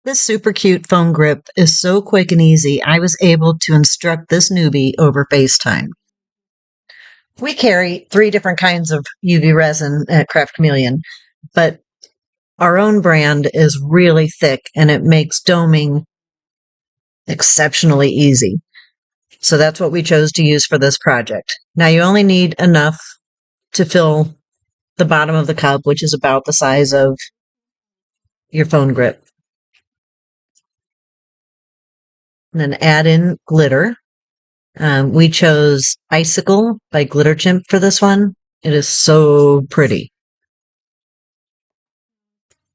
This super cute foam grip is so quick and easy, I was able to instruct this newbie over FaceTime. We carry 3 different kinds of UV resin at Craft Chameleon, but our own brand is really thick and it makes doming exceptionally easy. So that's what we chose to use for this project. Now you only need enough to fill the bottom of the cup, which is about the size of your phone grip. And then add in glitter. We chose Icicle by Glitter Chimp for this one. It is so pretty.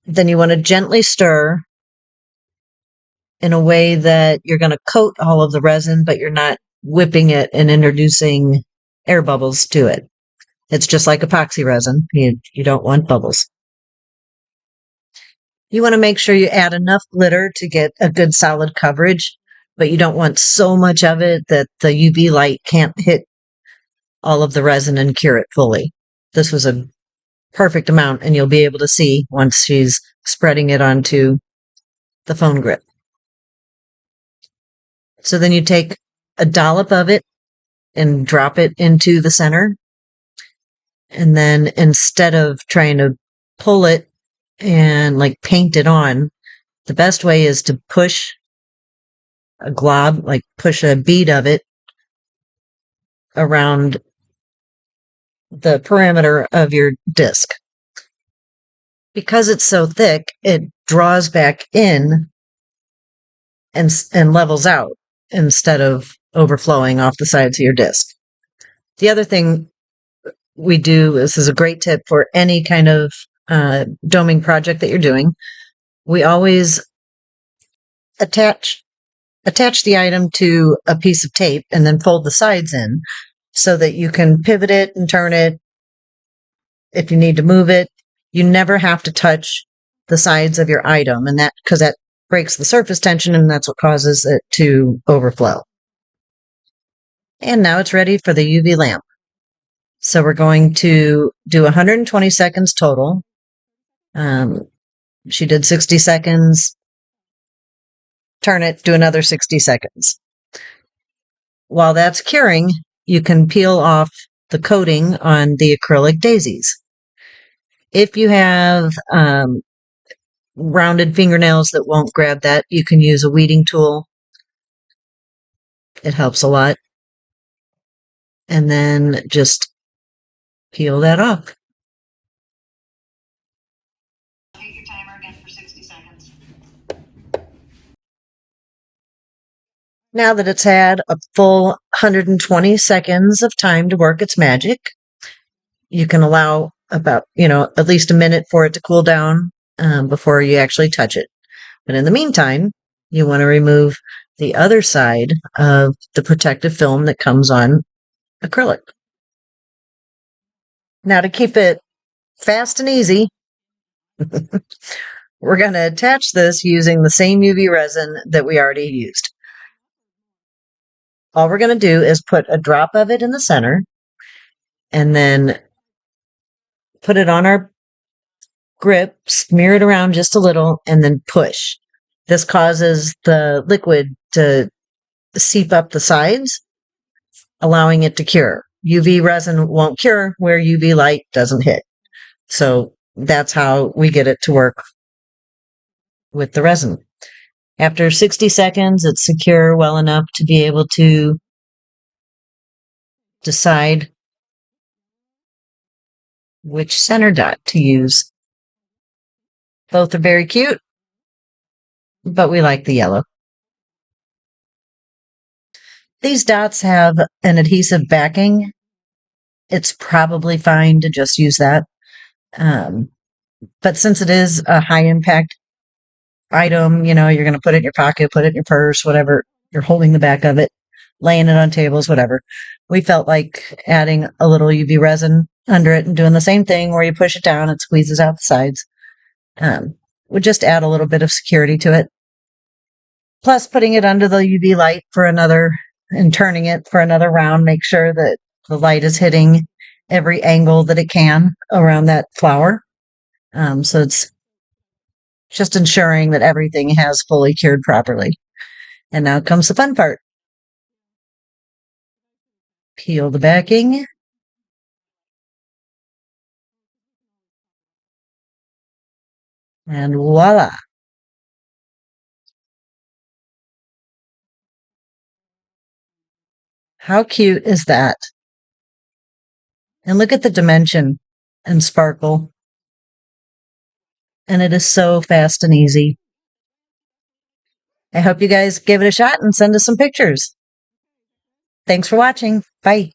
Then you want to gently stir in a way that you're going to coat all of the resin, but you're not whipping it and introducing air bubbles to it. It's just like epoxy resin. You don't want bubbles. You want to make sure you add enough glitter to get a good solid coverage, but you don't want so much of it that the UV light can't hit all of the resin and cure it fully. This was a perfect amount, and you'll be able to see once she's spreading it onto the phone grip. So then you take a dollop of it and drop it into the center. And then instead of trying to pull it and like paint it on, the best way is to push a glob, like push a bead of it around the perimeter of your disc. Because it's so thick, it draws back in and levels out instead of overflowing off the sides of your disc. The other thing we do, this is a great tip for any kind of doming project that you're doing. We always attach the item to a piece of tape and then fold the sides in so that you can pivot it and turn it if you need to move it. You never have to touch the sides of your item, and that because that breaks the surface tension and that's what causes it to overflow. And now it's ready for the UV lamp. So we're going to do 120 seconds total. She did 60 seconds. Turn it, do another 60 seconds. While that's curing, you can peel off the coating on the acrylic daisies. If you have rounded fingernails that won't grab that, you can use a weeding tool. It helps a lot. And then just peel that off. Hit your timer again for 60 seconds. Now that it's had a full 120 seconds of time to work its magic, you can allow about, at least a minute for it to cool down before you actually touch it. But in the meantime, you want to remove the other side of the protective film that comes on acrylic. Now to keep it fast and easy, we're going to attach this using the same UV resin that we already used. All we're going to do is put a drop of it in the center and then put it on our grip, smear it around just a little, and then push. This causes the liquid to seep up the sides, allowing it to cure. UV resin won't cure where UV light doesn't hit. So that's how we get it to work with the resin. After 60 seconds, it's secure well enough to be able to decide which center dot to use. Both are very cute, but we like the yellow. These dots have an adhesive backing. It's probably fine to just use that. But since it is a high impact item, you're going to put it in your pocket, put it in your purse, whatever, you're holding the back of it, laying it on tables, whatever. We felt like adding a little UV resin under it and doing the same thing where you push it down, it squeezes out the sides. Would just add a little bit of security to it. Plus putting it under the UV light for another and turning it for another round, make sure that the light is hitting every angle that it can around that flower. So it's just ensuring that everything has fully cured properly. And now comes the fun part. Peel the backing. And voila. How cute is that? And look at the dimension and sparkle. And it is so fast and easy. I hope you guys give it a shot and send us some pictures. Thanks for watching. Bye.